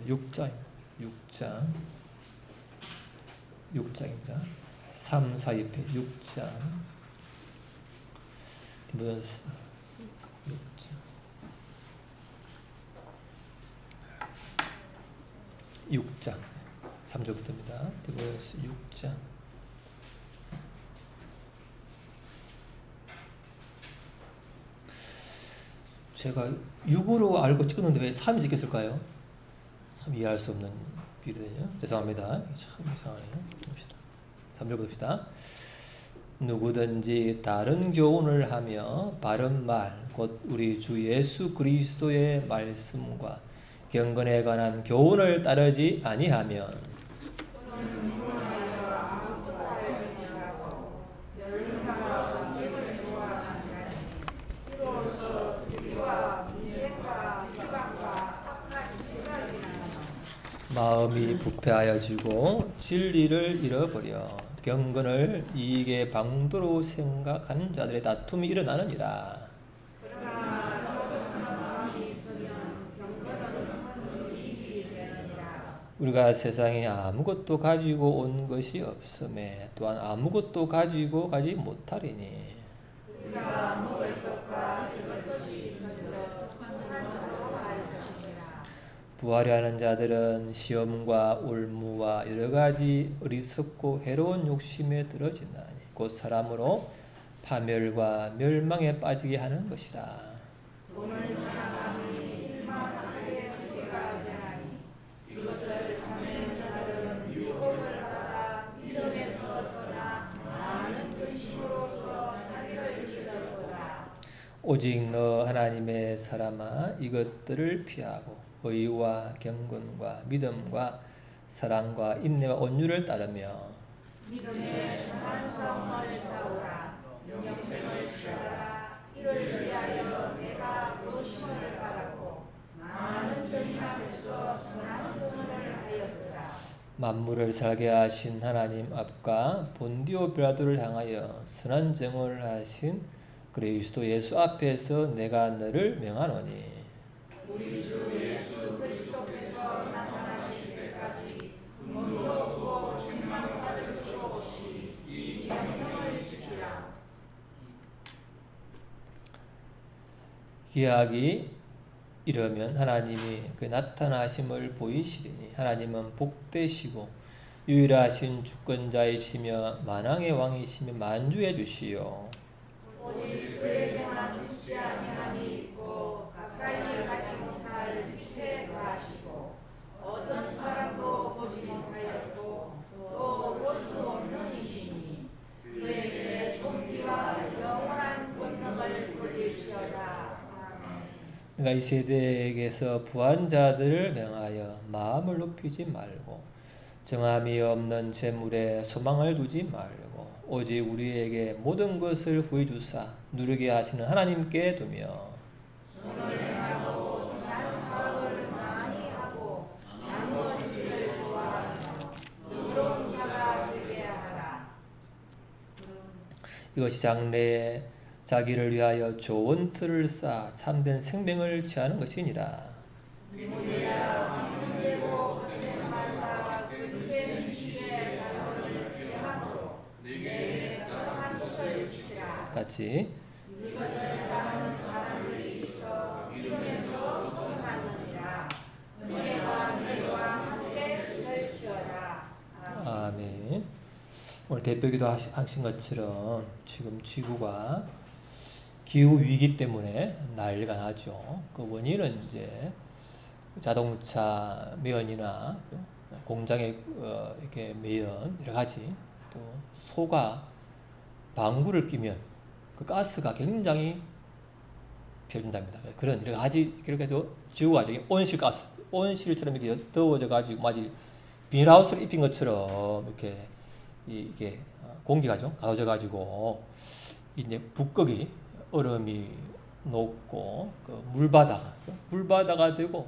6장입니다. 6장입니다. 3, 4, 2페 6장. 디모데전서 6장 3절부터입니다. 디모데전서 6장. 제가 6으로 알고 찍었는데 왜 3이 찍혔을까요? 참 이해할 수 없는 비유거든요. 죄송합니다. 참 이상하네요. 봅시다. 3절 봅시다. 누구든지 다른 교훈을 하며 바른 말, 곧 우리 주 예수 그리스도의 말씀과 경건에 관한 교훈을 따르지 아니하면 마음이 부패하여지고 진리를 잃어버려 경건을 이익의 방도로 생각하는 자들의 다툼이 일어나느니라. 우리가 세상에 아무것도 가지고 온 것이 없음에 또한 아무것도 가지고 가지 못하리니 우리가 먹을 것과 입을 것이 있으므로 평안으로 할 것이니라. 부하려 하는 자들은 시험과 올무와 여러 가지 어리석고 해로운 욕심에 들어지나니 곧 사람으로 파멸과 멸망에 빠지게 하는 것이라. 오늘 사람이 일만하게 관계가 되나니 이것을 하는 자들은 유혹을 받아 믿음에서 떠나 많은 근심으로서 자기를 찔러보라. 오직 너 하나님의 사람아 이것들을 피하고 의와 경건과 믿음과 사랑과 인내와 온유를 따르며 믿음의 선한 싸움을 싸우라. 영생을 취하라. 이를 위하여 내가 부르심을 받았고 많은 전인 앞에서 선한 전을 하였더라. 만물을 살게 하신 하나님 앞과 본디오 빌라도를 향하여 선한 증언을 하신 그리스도 예수 앞에서 내가 너를 명하노니 우리 주 예수 그리스도께서 나타나실 때까지 근본도 없고 책망받을 것 없이 이 명령을 지키라. 기약이 이르면 하나님이 그 나타나심을 보이시리니 하나님은 복되시고 유일하신 주권자이시며 만왕의 왕이시며 만주해 주시오. 오직 그에게만 죽지 아니함이 있고 가까이 가지 못할 빛에 거하시고 어떤 사람도 보지 못하였고 또 볼 수 없는 이시니 그에게 존귀와 영원한 권능을 돌릴지어다. 내가 이 세대에게서 부한 자들을 명하여 마음을 높이지 말고 정함이 없는 재물에 소망을 두지 말고 오직 우리에게 모든 것을 후히 주사 누리게 하시는 하나님께 두며 선행하고 선한 사업을 많이 하고 나누어주기를 좋아하며 의로운 자가 되게 하라. 이것이 장래에 자기를 위하여 좋은 틀을 쌓아 참된 생명을 취하는 것이니라. 같이 이것을 따르는 사람들이 있어 믿음에서 벗어났느니라. 은혜와 너희와 함께 있을지어다. 아멘. 오늘 대표기도 하신 것처럼 지금 지구가 기후 위기 때문에 난리가 나죠. 그 원인은 이제 자동차 매연이나 공장의 이렇게 매연 여러 가지 또 소가 방구를 끼면 그 가스가 굉장히 펴준답니다. 그런 여러 가지 이렇게 해서 지구가 온실 가스, 온실처럼 이렇게 더워져 가지고 마치 비닐하우스를 입힌 것처럼 이게 공기가 좀 가둬져 가지고 이제 북극이 얼음이 녹고 그 물바다가 되고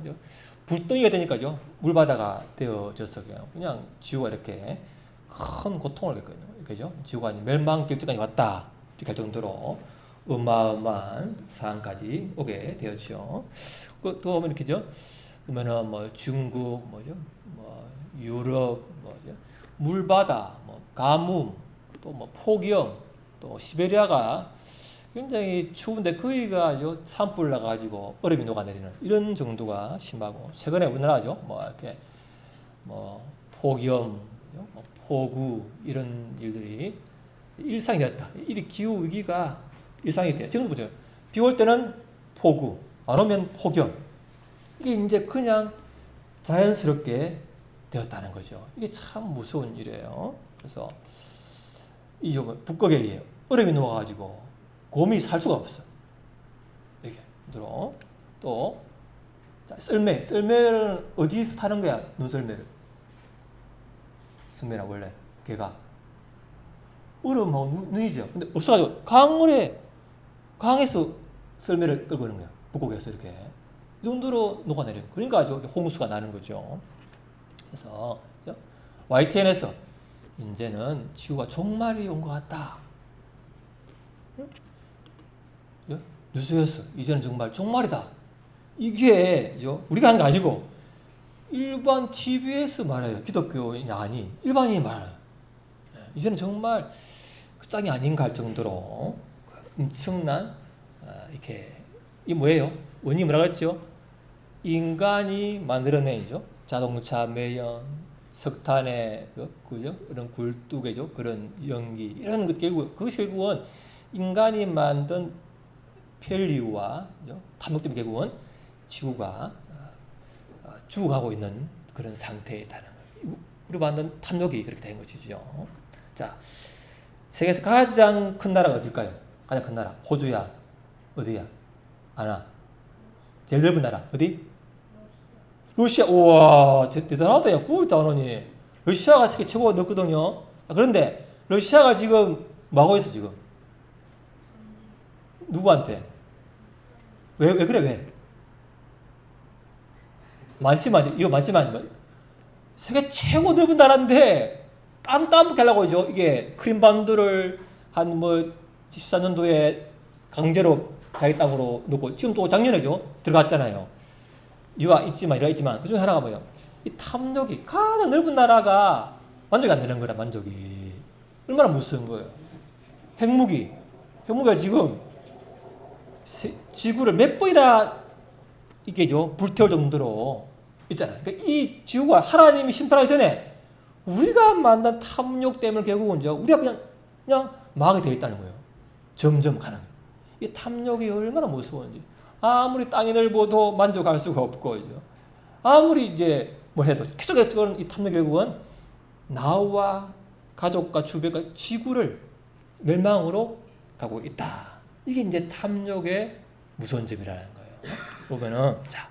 불덩이가 되니까요 물바다가 되어져서 그냥 지구가 이렇게 큰 고통을 겪거든요. 그죠? 지구가 멸망 결정까지 왔다 이렇게 할 정도로 어마어마한 상황까지 오게 되었죠. 또 보면 이렇게죠. 그러면은 뭐 중국, 뭐죠, 뭐 유럽, 뭐죠, 물바다, 뭐 가뭄, 또 뭐 폭염, 또 시베리아가 굉장히 추운데 거기가 산불 나가지고 얼음이 녹아내리는 이런 정도가 심하고, 최근에 우리나라죠, 뭐 이렇게 뭐 폭염, 뭐 폭우 이런 일들이 일상이 됐다. 이 기후 위기가 일상이 돼요. 지금 보죠. 비 올 때는 폭우, 안 오면 폭염. 이게 이제 그냥 자연스럽게 되었다는 거죠. 이게 참 무서운 일이에요. 그래서 이 북극에 얼음이 녹아가지고 곰이 살 수가 없어. 이게 들어. 또 자, 썰매는 어디서 타는 거야? 눈썰매를. 썰매나 원래 걔가 얼음하고 눈이죠. 근데 없어가지고 강에서 썰매를 끌고 오는 거야. 북극에서 이렇게. 이 정도로 녹아내려. 그러니까 아주 홍수가 나는 거죠. 그래서 YTN에서 이제는 지구가 종말이 온 것 같다. 뉴스였어. 이제는 정말 종말이다. 이게 우리가 하는 게 아니고 일반 TBS 말해요. 기독교인이 아닌 일반인이 말해요. 이제는 정말 끝장이 아닌가 할 정도로 엄청난 이렇게 이 뭐예요? 원인이 뭐라고 했죠? 인간이 만들어내죠. 자동차 매연, 석탄의 그죠? 이런 굴뚝이죠. 그런 연기 이런 것 그것이 결국은 인간이 만든 편리와 탐욕 때문에 결국은 지구가 죽어가고 있는 그런 상태에 있다는 거예요. 우리 만든 탐욕이 그렇게 된 것이죠. 자, 세계에서 가장 큰 나라가 어딜까요? 가장 큰 나라 호주야, 어디야? 아나. 제일 넓은 나라 어디? 러시아. 우와, 대단하다. 야, 그걸 다 아노니. 러시아가 세계 최고가 넓거든요. 그런데 러시아가 지금 뭐 하고 있어 지금? 누구한테? 왜 그래 왜? 많지만 이거 많지만 세계 최고 넓은 나라인데 땅 따먹게 하려고 하죠. 이게 크림반도를 한 뭐 14년도에 강제로 자기 땅으로 놓고 지금 또 작년에죠 들어갔잖아요. 이유가 있지만 그 중에 하나가 뭐예요? 이 탐욕이 가장 넓은 나라가 만족이 안 되는 거라. 만족이 얼마나 무서운 거예요. 핵무기가 지금 지구를 몇 번이나 이게죠 불태울 정도로 있잖아요. 그러니까 이 지구가 하나님이 심판하기 전에 우리가 만든 탐욕 때문에 결국은 우리가 그냥 망하게 되어 있다는 거예요. 점점 가는. 이 탐욕이 얼마나 무서운지. 아무리 땅이 넓어도 만족할 수가 없고, 아무리 이제 뭘 해도 계속해서 이 탐욕 결국은 나와 가족과 주변과 지구를 멸망으로 가고 있다. 이게 이제 탐욕의 무서운 점이라는 거예요. 보면은 자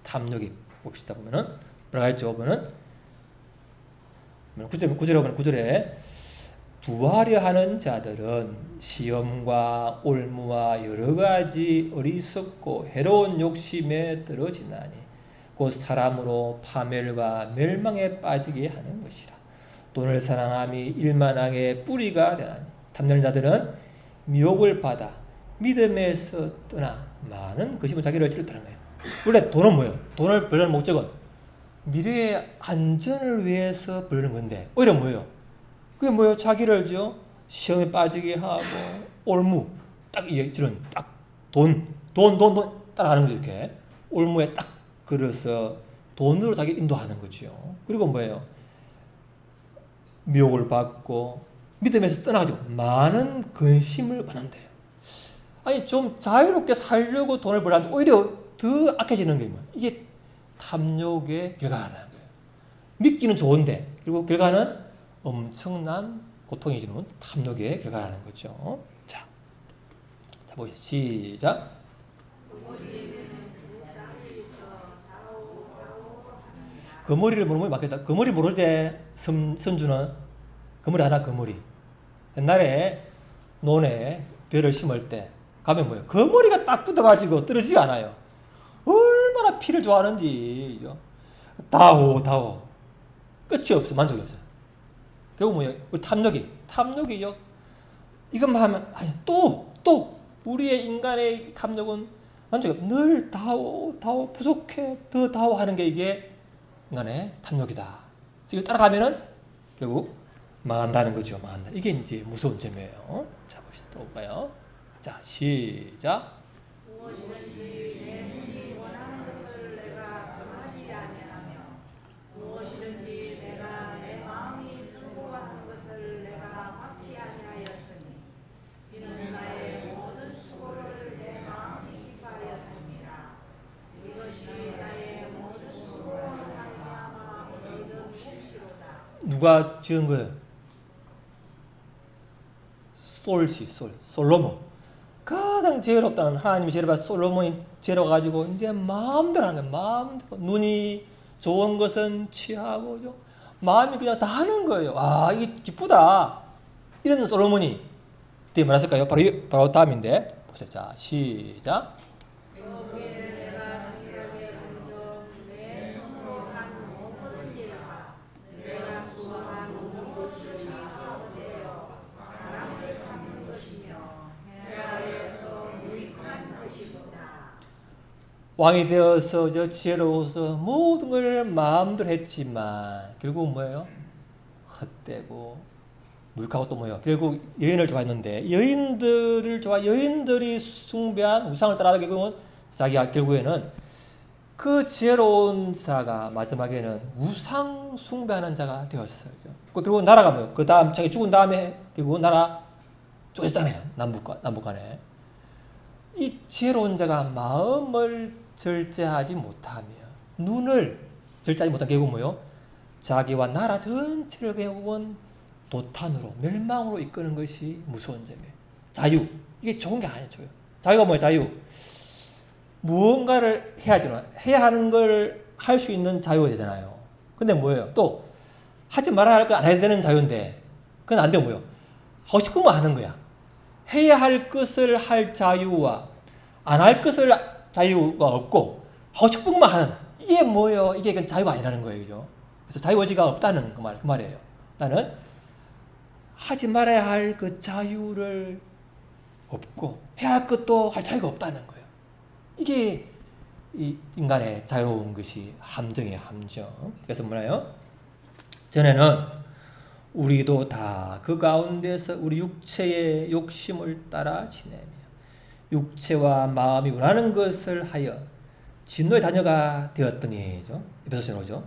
탐욕이 봅시다. 보면은 뭐라고 했죠? 보면은 9절에 부하려 하는 자들은 시험과 올무와 여러 가지 어리석고 해로운 욕심에 떨어지나니 곧 사람으로 파멸과 멸망에 빠지게 하는 것이라. 돈을 사랑함이 일만하게 뿌리가 되나니 탐내는 자들은 미혹을 받아 믿음에서 떠나 많은 것이면 자기를 찔렀다는 거예요. 원래 돈은 뭐예요? 돈을 벌려는 목적은 미래의 안전을 위해서 벌는 건데 오히려 뭐예요? 그게 뭐예요? 자기를 시험에 빠지게 하고 올무 딱 이런 딱 돈 따라가는 거죠. 이렇게 올무에 딱 걸어서 돈으로 자기 인도하는 거죠. 그리고 뭐예요? 미혹을 받고 믿음에서 떠나가지고 많은 근심을 받는데요. 아니 좀 자유롭게 살려고 돈을 벌었는데 오히려 더 악해지는 게 뭐예요? 이게 탐욕의 결과라는 거예요. 믿기는 좋은데 그리고 결과는 엄청난 고통이 주는 탐욕의 결과라는 거죠. 자 보시죠. 시작. 거머리를 모르면 맞겠다. 거머리 모르지? 선주는 거머리 하나 거머리. 옛날에 논에 벼를 심을 때 가면 뭐예요? 거머리가 딱 붙어가지고 떨어지지 않아요. 얼마나 피를 좋아하는지. 다오 끝이 없어. 만족이 없어. 결국 뭐예요? 탐욕이요. 이것만 하면 또 우리의 인간의 탐욕은 만족이 늘 다오 부족해 더 다오 하는 게 이게 인간의 탐욕이다. 이걸 따라가면은 결국 망한다는 거죠. 망한다. 이게 이제 무서운 점이에요. 자, 봅시다. 또 볼까요? 자, 시작. 무엇이든지 내 눈이 원하는 것을 내가 금하지 아니하며 무엇이든지 내가 내 마음이 즐거워하는 것을 내가 막지 아니하였으니 이는 나의 모든 수고를 내 마음이 기뻐하였습니다. 이것이 나의 모든 수고로 말미암아 얻은 몫이로다. 누가 지은 거예요? 솔로몬. 가장 지혜롭다는 하나님이 지혜로운 솔로몬이 지혜로워가지고 이제 마음대로 하는 거예요. 마음대로. 눈이 좋은 것은 취하고 마음이 그냥 다 하는 거예요. 아, 이게 기쁘다. 이런 솔로몬이 뒤에 뭐랬을까요? 바로 다음인데 보세요. 자, 시작. 여기에 내가 생각에 먼저 내 손으로 한 모든 일과 내가 수고한 모든 것이 가운데요 바람을 잡는 것이며 해아에서 유익한 것이구나. 왕이 되어서 지혜로워서 모든 걸 마음대로 했지만 결국 뭐예요? 헛되고 무익하고 또 뭐예요? 결국 여인을 좋아했는데 여인들이 숭배한 우상을 따라하게 결국은 자기가 결국에는 그 지혜로운 자가 마지막에는 우상 숭배하는 자가 되었어요. 결국 나라가 뭐예요? 그 다음 자기 죽은 다음에 결국 나라 쪼개졌잖아요. 남북 간에. 이 지혜로운 자가 마음을 절제하지 못하며 눈을 절제하지 못하면 결국 뭐예요? 자기와 나라 전체를 결국은 도탄으로 멸망으로 이끄는 것이 무서운 점이에요. 자유. 이게 좋은 게 아니에요. 자유가 뭐예요? 자유. 무언가를 해야 하는 걸 할 수 있는 자유가 되잖아요. 근데 뭐예요? 또 하지 말아야 할 거 안 해야 되는 자유인데 그건 안 되면 뭐예요? 하고 싶은 거 하는 거야. 해야 할 것을 할 자유와 안 할 것을 자유가 없고 하고 싶은 것만 하는 이게 뭐예요? 이게 자유가 아니라는 거예요. 그죠? 그래서 자유의지가 없다는 그 말이에요. 나는 하지 말아야 할 그 자유를 없고 해야 할 것도 할 자유가 없다는 거예요. 이게 이 인간의 자유로운 것이 함정이에요. 함정. 그래서 뭐나요? 전에는 우리도 다 그 가운데서 우리 육체의 욕심을 따라 지내며 육체와 마음이 원하는 것을 하여 진노의 자녀가 되었더니죠. 에베소서에 오죠.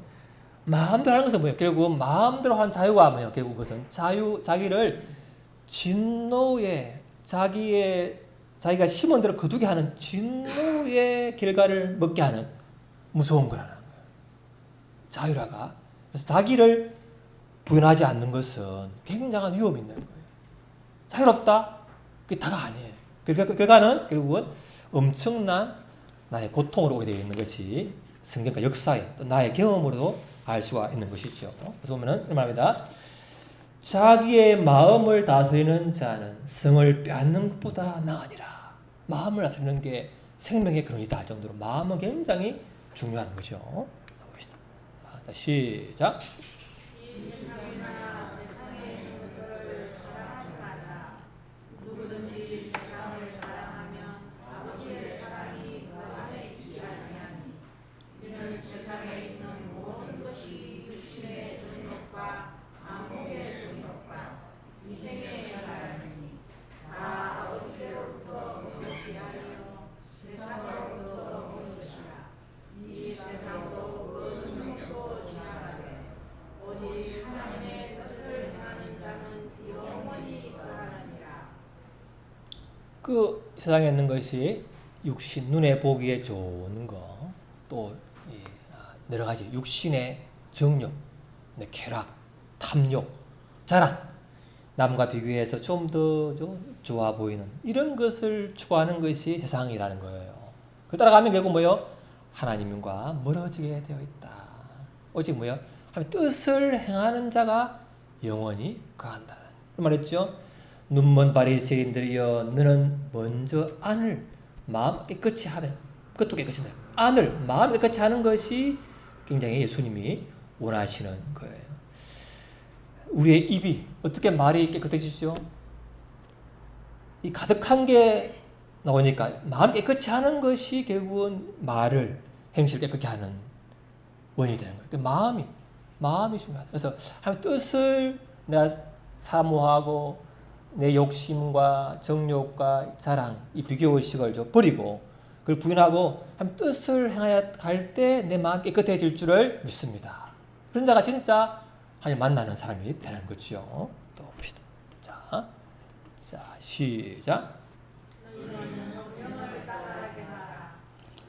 마음대로 하는 것은 뭐예요? 결국 마음대로 하는 자유가 뭐예요? 결국 그것은 자기를 진노의 자기가 심은 대로 거두게 하는 진노의 결과를 먹게 하는 무서운 거라는 거예요. 자유라가. 그래서 자기를 부인하지 않는 것은 굉장한 위험이 있는 거예요. 자유롭다? 그게 다가 아니에요. 결과는 결국은 엄청난 나의 고통으로 오게 되어 있는 것이 성경과 역사에 또 나의 경험으로도 알 수가 있는 것이죠. 그래서 보면은 이런 말입니다. 자기의 마음을 다스리는 자는 성을 빼앗는 것보다 나으니라. 마음을 다스리는 게 생명의 근원이다 할 정도로 마음은 굉장히 중요한 거죠. 봅시다. 자, 시작. 이 세상이나 세상에 있는 것들을 사랑하지 말라. 누구든지 세상을 사랑하면 아버지의 사랑이 그 안에 있지 아니하니 이는 세상에 있는 모든 것이 육신의 정욕과 안목의 정욕과 이생의 사랑이니 다 아버지께로부터 온 것이 아니요 세상으로부터 온 것이라. 이 세상도 그 정욕도 지나가되 오직 하나님의 뜻을 행하는 자는 영원히 거하느니라. 그 세상에 있는 것이 육신, 눈에 보기에 좋은 거, 또 여러 가지 육신의 정욕, 쾌락, 탐욕, 자랑, 남과 비교해서 좀 더 좋아 보이는 이런 것을 추구하는 것이 세상이라는 거예요. 그 따라가면 결국 뭐예요? 하나님과 멀어지게 되어 있다. 오직 뭐예요? 하나님의 뜻을 행하는 자가 영원히 거한다. 그 말했죠? 눈먼 바리새인들이여 너는 먼저 안을 마음 깨끗이 하는 그것도 깨끗이 해요. 안을 마음 깨끗이 하는 것이 굉장히 예수님이 원하시는 거예요. 우리의 입이 어떻게 말이 깨끗해지죠? 이 가득한 게 나오니까 마음 깨끗이 하는 것이 결국은 말을 행실을 깨끗게 하는 원인이 되는 거예요. 그러니까 마음이 중요하다. 그래서 하나님 뜻을 내가 사모하고 내 욕심과 정욕과 자랑 이 비교의식을 버리고 그걸 부인하고 하나님 뜻을 행하여 갈 때 내 마음 깨끗해질 줄을 믿습니다. 그런 자가 진짜 하나님 만나는 사람이 되는 거죠. 또 봅시다. 자, 시작. 너희는 성령을 따라하게 하라.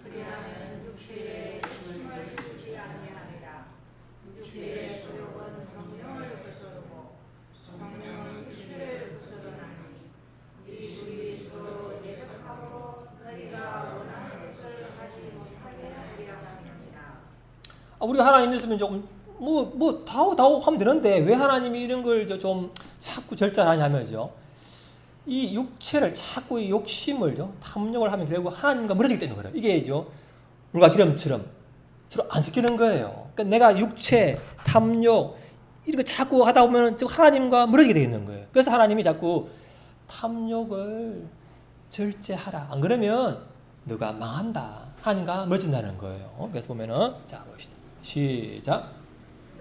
그리하면 육체의 힘을 이루지 아니하리라. 육체의 소욕은 성령을 부수고 성령은 육체를 부수르나니 이 둘이 서로 예적함으로 너희가 원하는 것을 하지 못하게 하리라 함이니라. 우리가 하나님 있으면 조금 다오 하면 되는데 왜 하나님이 이런 걸 좀 자꾸 절제하냐면요. 이 육체를 자꾸 이 욕심을 탐욕을 하면 결국 하나님과 멀어지기 때문에 그래요. 이게죠. 물과 기름처럼 서로 안 섞이는 거예요. 그러니까 내가 육체, 탐욕 이런 거 자꾸 하다 보면 하나님과 멀어지게 되어 있는 거예요. 그래서 하나님이 자꾸 탐욕을 절제하라. 안 그러면 너가 망한다. 하나님과 멀어진다는 거예요. 그래서 보면은 자 봅시다. 시작.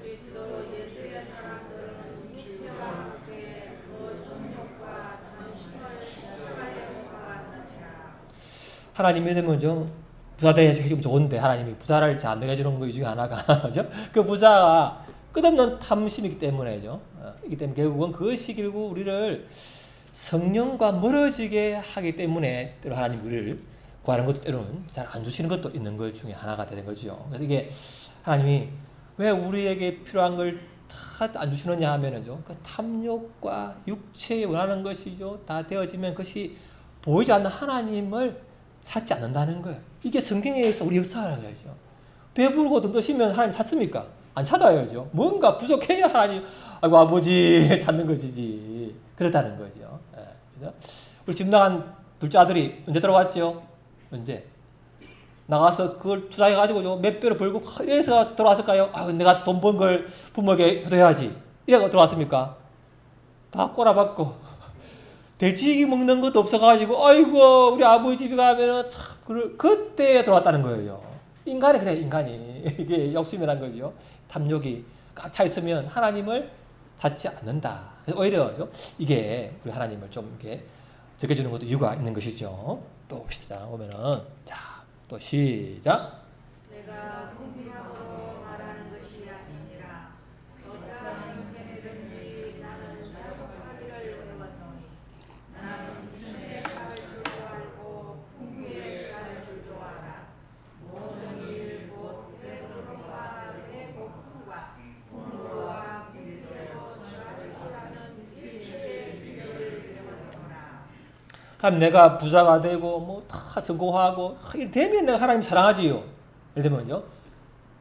그리스도 예수의 사람들은 육체와 함께 그 정욕과 탐심을 시작하여 받았느니라. 하나님 믿으면 좀 부자 되시면 좋은데 하나님이 부자를 잘 안 되게 해주는 것 중에 하나가 그죠? 그 부자가 끝없는 탐심이기 때문에죠. 이기 때문에 결국은 그것이 결국 우리를 성령과 멀어지게 하기 때문에 때로 하나님 우리를 구하는 것도 때로는 잘 안 주시는 것도 있는 것 중에 하나가 되는 거죠. 그래서 이게 하나님이 왜 우리에게 필요한 걸 다 안 주시느냐 하면은요, 그 탐욕과 육체에 원하는 것이죠, 다 되어지면 그것이 보이지 않는 하나님을 찾지 않는다는 거예요. 이게 성경에서 우리 역사라는 거죠. 배부르고 돈 드시면 하나님 찾습니까? 안 찾아야죠. 뭔가 부족해야 하나님, 아이고 아버지 찾는 것이지. 그렇다는 거죠. 그래서 우리 집 나간 둘째 아들이 언제 들어왔죠? 언제? 나가서 그걸 투자해가지고 몇 배로 벌고 이래서 들어왔을까요? 아, 내가 돈 번 걸 부모에게 효도해야지. 이래가 들어왔습니까? 다 꼬라박고 돼지 먹는 것도 없어가지고 아이고 우리 아버지 집에 가면은 참 그때 들어왔다는 거예요. 인간이 그래, 인간이 이게 욕심이란 거죠. 탐욕이 꽉 차 있으면 하나님을 찾지 않는다. 그래서 오히려 이게 우리 하나님을 좀 이렇게 적해주는 것도 이유가 있는 것이죠. 또 봅시다. 보면은 또 시작. 내가 공평하고 말하는 것이 아니니라. 어떠한 형편이든지 나는 자족하기를 배웠노니 나는 빈의 잘 줄도 알고 풍부의 잘 줄도 알아. 모든 일 곧 배부름과 배고픔과 풍부와 빈대로 잘 줄하는 지혜의 비결을 배웠노라. 하나님 내가 부자가 되고 다 성공하고 이렇게 되면 내가 하나님 사랑하지요. 예를 들면요,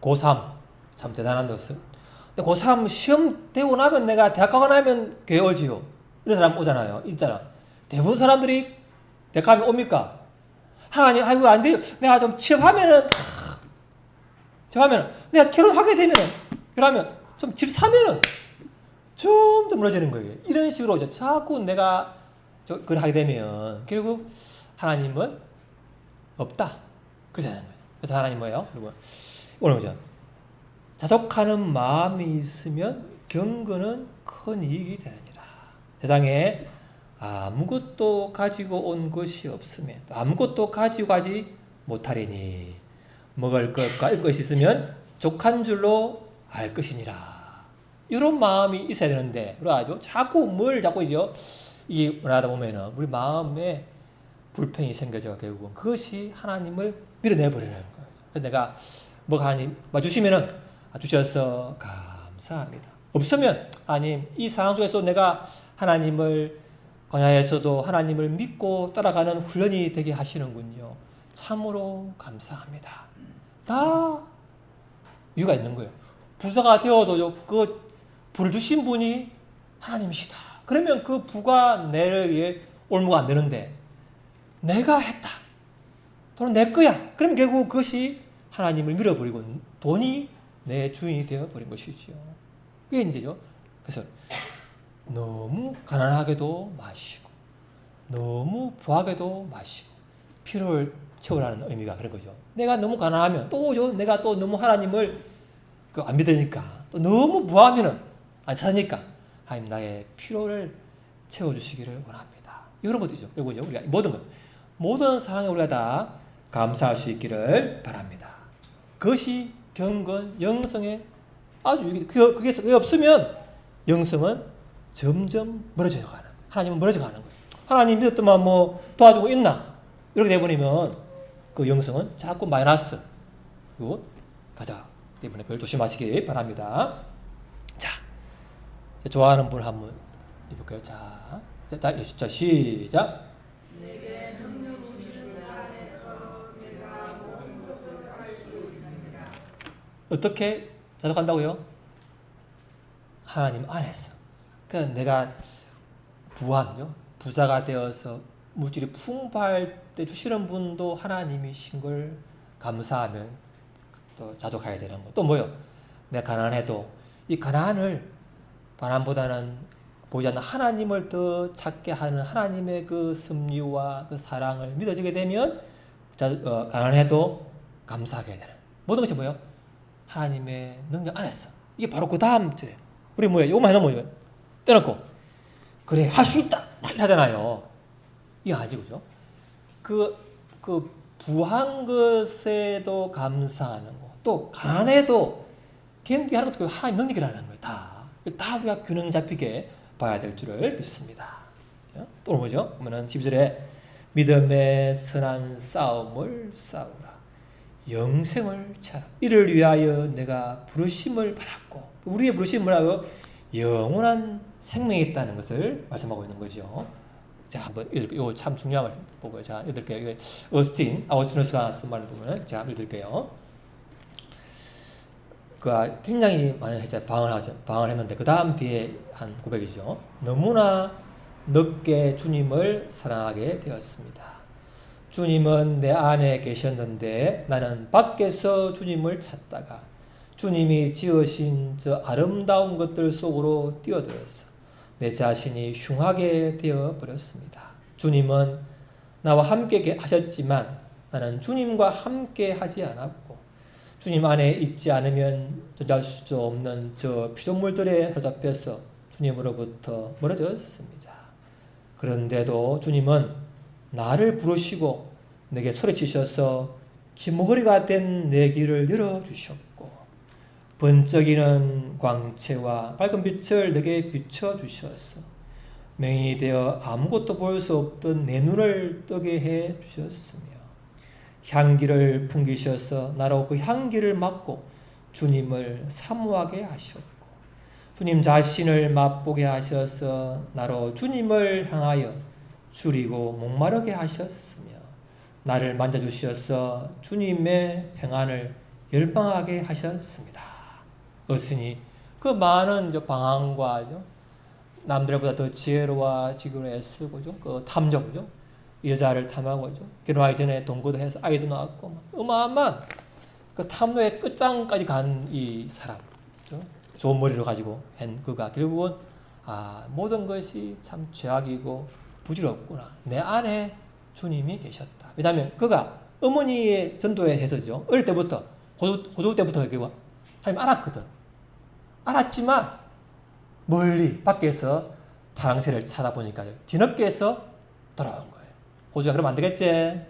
고3 참 대단한 것은, 근데 고3 시험 되고 나면 내가 대학 가고 나면 교회 오지요. 이런 사람 오잖아요. 있잖아. 대부분 사람들이 대학 가면 옵니까? 하나님 아이고 안 돼요. 내가 좀 취업하면은 내가 결혼하게 되면은 그러면 좀 집 사면은 좀 더 멀어지는 거예요. 이런 식으로 자꾸 내가 그걸 하게 되면 결국 하나님은 없다. 그렇게 되는 거예요. 그래서 하나님 뭐예요? 그리고 오늘 보죠. 자족하는 마음이 있으면 경건은 큰 이익이 되느니라. 세상에 아무것도 가지고 온 것이 없으면 아무것도 가지고 가지 못하리니 먹을 것과 입을 것이 있으면 족한 줄로 알 것이니라. 이런 마음이 있어야 되는데 그래가지고 자꾸 뭘 자꾸 이게 하다 보면은 우리 마음에 불평이 생겨져 결국은 그것이 하나님을 밀어내버리는 거예요. 그래서 내가 뭐가 하나님 주시면은 주셔서 감사합니다. 없으면 하나님 이 상황 속에서 내가 하나님을 광야에서도 하나님을 믿고 따라가는 훈련이 되게 하시는군요. 참으로 감사합니다. 다 이유가 있는 거예요. 부자가 되어도 그 부를 주신 분이 하나님이시다. 그러면 그 부가 내를 위해 올무가 안 되는데 내가 했다. 돈은 내 거야. 그럼 결국 그것이 하나님을 밀어버리고 돈이 내 주인이 되어버린 것이죠. 그게 이제죠. 그래서 너무 가난하게도 마시고 너무 부하게도 마시고 필요를 채우라는 의미가 그런 거죠. 내가 너무 가난하면 내가 또 너무 하나님을 안 믿으니까 또 너무 부하면은 안 찾으니까 하나님 나의 필요를 채워주시기를 원합니다. 이런 것들이죠. 그리고 이제 우리가 모든 상황에 우리가 다 감사할 수 있기를 바랍니다. 그것이 경건 영성의 아주 그게 없으면 영성은 점점 멀어져 가는 거예요. 하나님은 멀어져 가는 거예요. 하나님 믿었더만 뭐 도와주고 있나? 이렇게 돼버리면 그 영성은 자꾸 마이너스로 가자. 때문에 그걸 조심하시기 바랍니다. 자, 좋아하는 분 한번 해볼까요? 자, 시작. 내게 능력 주시는 자 안에서 내가 모든 것을 할 수 있느니라. 어떻게 자족한다고요? 하나님 안에서. 그러니까 내가 부자가 되어서 물질이 풍부할 때 주시는 분도 하나님이신 걸 감사하면 또 자족해야 되는 거. 또 뭐요? 내가 가난해도 이 가난보다는 보이지 않는 하나님을 더 찾게 하는 하나님의 그 섭리와 그 사랑을 믿어지게 되면 가난해도 감사하게 되는 모든 것이 뭐예요? 하나님의 능력 안에서. 이게 바로 그 다음 절에 우리 이거만 해놓으면 뭐예요? 떼놓고 그래 할 수 있다 하잖아요. 이거 아니지 그죠? 그 부한 것에도 감사하는 거, 또 가난해도 견디하는 것도 하나님 능력이라는 거예요. 다 우리가 균형 잡히게 봐야 될 줄을 믿습니다. 또 뭐죠? 그러면은 12절에 믿음의 선한 싸움을 싸우라. 영생을 찾아. 이를 위하여 내가 부르심을 받았고, 우리의 부르심은 뭐라고요? 영원한 생명이 있다는 것을 말씀하고 있는 거죠. 자, 한번 이거 참 중요한 말씀 보고요. 자, 읽을게요. 아우스티누스가 쓴 말을 보면 제가 읽을게요. 굉장히 많이 방언을 했는데 그 다음 뒤에 한 고백이죠. 너무나 늦게 주님을 사랑하게 되었습니다. 주님은 내 안에 계셨는데 나는 밖에서 주님을 찾다가 주님이 지으신 저 아름다운 것들 속으로 뛰어들었어. 내 자신이 흉하게 되어 버렸습니다. 주님은 나와 함께 하셨지만 나는 주님과 함께 하지 않았고 주님 안에 있지 않으면 존재할 수 없는 저 피조물들에 사로잡혀서 주님으로부터 멀어졌습니다. 그런데도 주님은 나를 부르시고 내게 소리치셔서 기머거리가 된 내 길을 열어주셨고 번쩍이는 광채와 밝은 빛을 내게 비춰주셨어. 맹인이 되어 아무것도 볼 수 없던 내 눈을 뜨게 해주셨으며 향기를 풍기셔서 나로 그 향기를 맡고 주님을 사모하게 하셨고 주님 자신을 맛보게 하셔서 나로 주님을 향하여 줄이고 목마르게 하셨으며 나를 만져주셔서 주님의 평안을 열망하게 하셨습니다. 어으니 그 많은 방황과 남들보다 더 지혜로워지기로 애쓰고 그 탐정이죠. 여자를 탐하고 결혼하기 전에 동거도 해서 아이도 낳았고 어마어마한 그 탐로의 끝장까지 간 이 사람, 좋은 머리를 가지고 한 그가 결국은 모든 것이 참 죄악이고 부질없구나. 내 안에 주님이 계셨다. 왜냐하면 그가 어머니의 전도에 해서죠. 어릴 때부터 호주 때부터 하나님 알았거든. 알았지만 멀리 밖에서 파랑새를 찾아보니까 뒤늦게서 돌아온 거예요. 호주야 그러면 안 되겠지?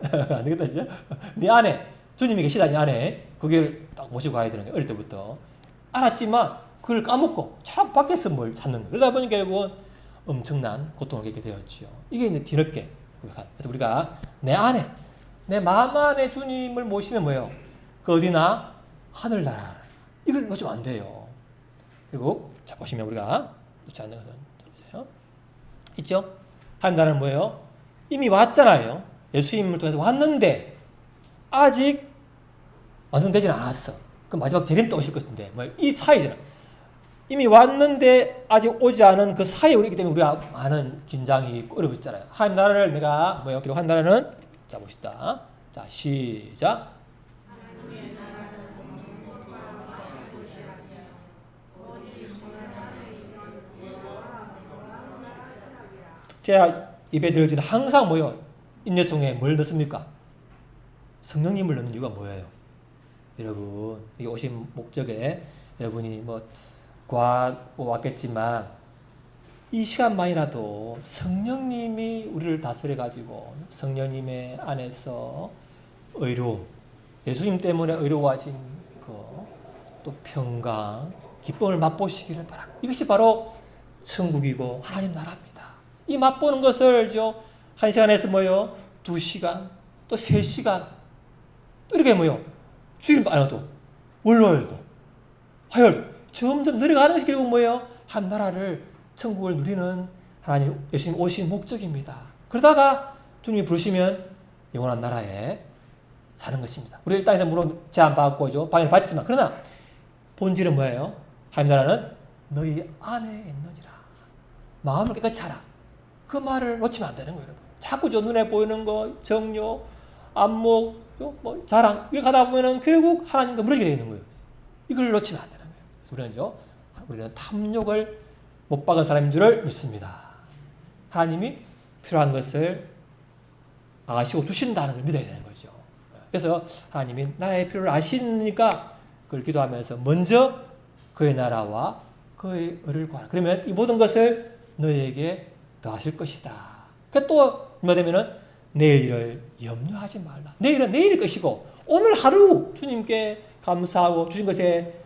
안 되겠다, 그죠? 네 안에 주님이 계시다, 네 안에 그 길을 딱 모시고 가야 되는 거예요. 어릴 때부터 알았지만 그걸 까먹고 참 밖에서 뭘 찾는 거예요. 그러다 보니까 결국은 엄청난 고통을 겪게 되었지요. 이게 이제 뒤늦게. 그래서 우리가 내 안에, 내 마음 안에 주님을 모시면 뭐예요? 그 어디나 하늘나라. 이걸 놓치면 안 돼요. 그리고 자 보시면 우리가 놓지 않는 것은 있죠? 하늘나라는 뭐예요? 이미 왔잖아요. 예수님을 통해서 왔는데 아직 완성되지는 않았어. 그럼 마지막 재림 때 오실 것인데 이 차이잖아. 이미 왔는데 아직 오지 않은 그 사이에 우리 있기 때문에 우리가 많은 긴장이 있고 어려워 있잖아요. 하나님 나라를 내가 그리고 하나님 나라는 자 봅시다. 자 시작. 제가 입에 들지는 항상 인내송에 뭘 넣습니까? 성령님을 넣는 이유가 뭐예요? 여러분, 이 오신 목적에 여러분이 뭐 왔겠지만 이 시간만이라도 성령님이 우리를 다스려가지고 성령님의 안에서 의로움, 예수님 때문에 의로워진 또 평강, 기쁨을 맛보시기를 바랍니다. 이것이 바로 천국이고 하나님 나라입니다. 이 맛보는 것을 1시간에서 뭐요? 2시간, 또 3시간, 또 이렇게 뭐요? 주일 안에도, 월요일도, 화요일, 점점 늘어가는 것이 결국 뭐예요? 한 나라를, 천국을 누리는 하나님, 예수님 오신 목적입니다. 그러다가 주님이 부르시면 영원한 나라에 사는 것입니다. 우리 이 땅에서 물론 제한받고 방해를 받지만, 그러나 본질은 뭐예요? 하나님 나라는 너희 안에 있느니라. 마음을 깨끗이 하라. 그 말을 놓치면 안 되는 거예요, 여러분. 자꾸 눈에 보이는 거, 정욕, 안목, 자랑, 이렇게 가다 보면은 결국 하나님과 무너지게 되어 있는 거예요. 이걸 놓치면 안 되는 거예요. 그래서 우리는 탐욕을 못 박은 사람인 줄을 믿습니다. 하나님이 필요한 것을 아시고 주신다는 걸 믿어야 되는 거죠. 그래서 하나님이 나의 필요를 아시니까 그걸 기도하면서 먼저 그의 나라와 그의 의를 구하라. 그러면 이 모든 것을 너에게 더하실 것이다. 또 얼마 되면은 내일 일을 염려하지 말라. 내일은 내일일 것이고 오늘 하루 주님께 감사하고 주신 것에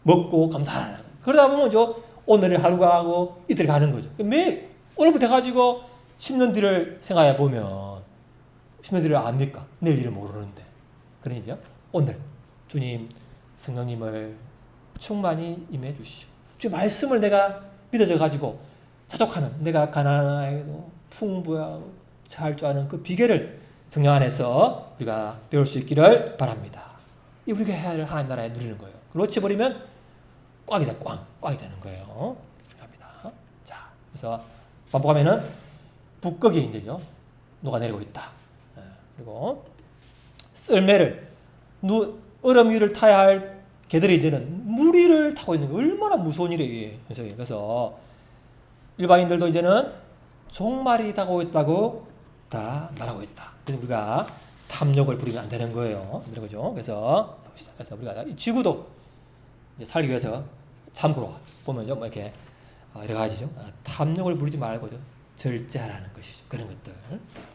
먹고 감사하는 거예요. 그러다 보면 오늘의 하루가 하고 이틀 가는 거죠. 매일 오늘부터 해가지고 10년 뒤를 생각해 보면 10년 뒤를 압니까? 내일 일을 모르는데. 그러니까 오늘 주님 성령님을 충만히 임해 주시죠. 주의 말씀을 내가 믿어져 가지고 자족하는, 내가 가난하고 풍부하고 잘 줄 아는 그 비결을 성령 안에서 우리가 배울 수 있기를 바랍니다. 이 우리가 해야 할 하나님 나라에 누리는 거예요. 놓쳐버리면 꽉이 되는 거예요. 합니다. 자, 그래서 반복하면은 북극이 이제죠 녹아내리고 있다. 그리고 썰매를 얼음 위를 타야 할 개들이 이제는 물 위를 타고 있는 게 얼마나 무서운 일이에요. 그래서 일반인들도 이제는 종말이 다가오고 있다고 다 말하고 있다. 그래서 우리가 탐욕을 부리면 안 되는 거예요. 그런 거죠. 그래서 우리가 이 지구도 이제 살기 위해서 참고로 보면요, 뭐 이렇게 여러 가지죠. 탐욕을 부리지 말고 절제하라는 것이죠. 그런 것들.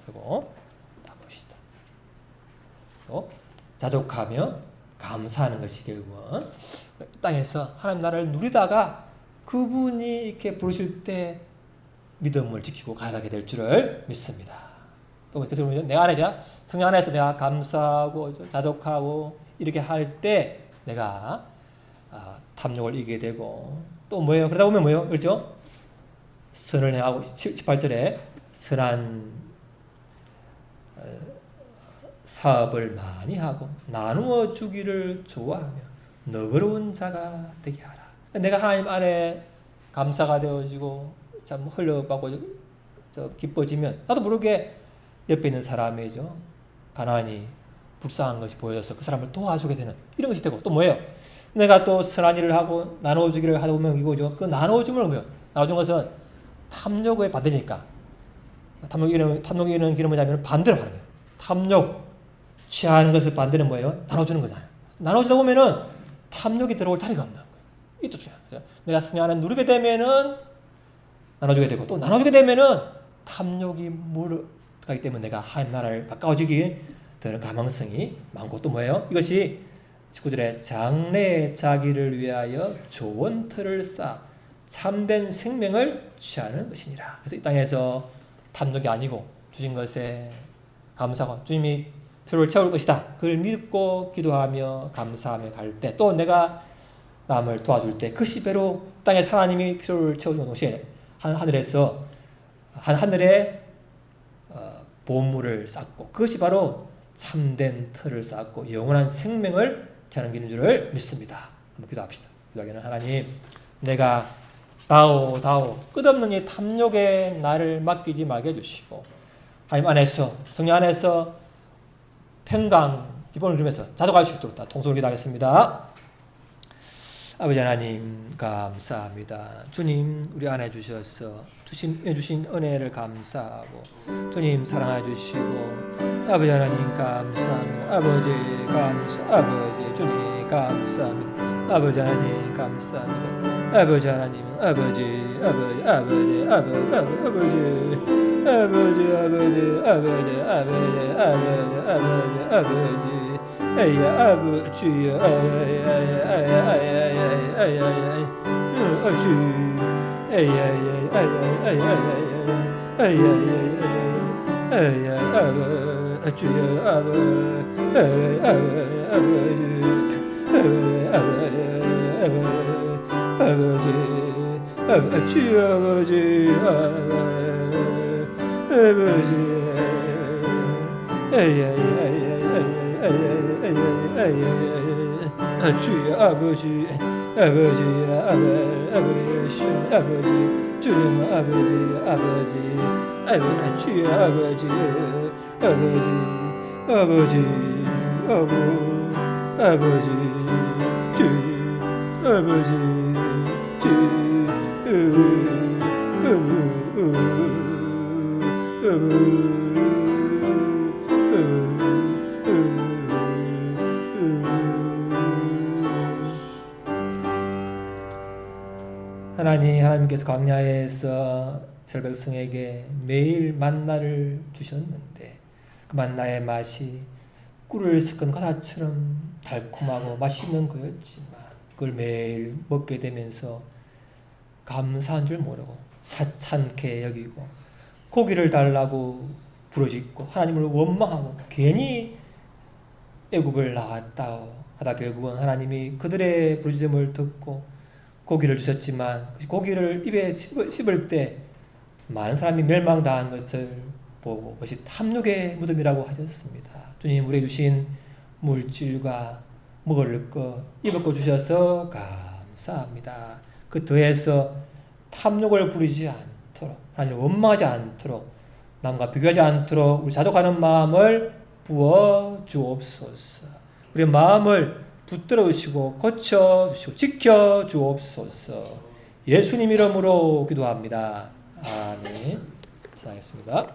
그리고 다 봅시다. 또 자족하며 감사하는 것이 결국은 땅에서 하나님 나라를 누리다가 그분이 이렇게 부르실 때 믿음을 지키고 가게 될 줄을 믿습니다. 또 그래서 내가 안에 성령 안에서 내가 감사하고 자족하고 이렇게 할 때 내가 탐욕을 이기게 되고 또 뭐예요? 그러다 보면 뭐예요? 그렇죠? 선을 행하고 18절에 선한 사업을 많이 하고 나누어 주기를 좋아하며 너그러운 자가 되게 하라. 내가 하나님 안에 감사가 되어지고 참 흘려받고 기뻐지면 나도 모르게 옆에 있는 사람이죠. 가난이 불쌍한 것이 보여져서 그 사람을 도와주게 되는 이런 것이 되고 또 뭐예요? 내가 또 선한 일을 하고 나눠주기를 하다 보면 이거죠. 그 나눠줌을 뭐예요? 나눠준 것은 탐욕에 반대니까 탐욕이 이런 길은 뭐냐면 반대로 하는 거예요. 탐욕 취하는 것을 반대는 뭐예요? 나눠주는 거잖아요. 나눠주다 보면은 탐욕이 들어올 자리가 없는 거예요. 이것도 중요해요. 내가 성령 안에 누리게 되면은 나눠주게 되고 또 나눠주게 되면은 탐욕이 물어가기 때문에 내가 하나님 나라를 가까워지기 되는 가망성이 많고 또 뭐예요? 이것이 19절에 장래의 자기를 위하여 좋은 틀을 쌓아 참된 생명을 취하는 것이니라. 그래서 이 땅에서 탐욕이 아니고 주신 것에 감사하고 주님이 필요를 채울 것이다. 그걸 믿고 기도하며 감사하며 갈 때 또 내가 남을 도와줄 때 그 시배로 땅에서 하나님이 필요를 채워주는 동시에 하늘에서 하늘에 보물을 쌓고 그것이 바로 참된 틀을 쌓고 영원한 생명을 자는 길인 줄을 믿습니다. 한번 기도합시다. 기도하기는 하나님 내가 다오 끝없는 이 탐욕에 나를 맡기지 말게 해주시고 하나님 안에서 성령 안에서 평강 기쁨을 누리면서 자족할 수 있도록 통성을 기도하겠습니다. 아버지 하나님 감사합니다. 주님 우리 안에 주셔서 주신 은혜를 감사하고 주님 사랑해 주시고 아버지 하나님 감사합니다. 아버지 감사 아버지 주님 감사합니다. 아버지 하나님 감사합니다. 아버지 하나님 아버지 아버지 아버지 아버지 아버지 아버지 아버지 아버지 아버지 아버지 아버지 에야 아버지야 아야야야야야야야야야야 아주 에야야야야야야야야야야 아버지야 아버지 아버지 주여 아버지 아버지 아버지 아버지 주님 아버지 아버지 아버지 주여 아버지 아버지 아버지 아버지 주 아버지 하나님께서 광야에서 이스라엘 백성에게 매일 만나를 주셨는데 그 만나의 맛이 꿀을 섞은 과자처럼 달콤하고 맛있는 거였지만 그걸 매일 먹게 되면서 감사한 줄 모르고 하찮게 여기고 고기를 달라고 부르짖고 하나님을 원망하고 괜히 애굽을 나왔다 하다 결국은 하나님이 그들의 부르짖음을 듣고 고기를 주셨지만 그 고기를 입에 씹을 때 많은 사람이 멸망당한 것을 보고 그것이 탐욕의 무덤이라고 하셨습니다. 주님 우리에게 주신 물질과 먹을 것, 입을 것 주셔서 감사합니다. 그 더해서 탐욕을 부리지 않도록 하나님을 원망하지 않도록 남과 비교하지 않도록 우리 자족하는 마음을 부어 주옵소서. 우리의 마음을 붙들어 주시고 고쳐 주시고 지켜 주옵소서. 예수님 이름으로 기도합니다. 아멘. 기도하겠습니다.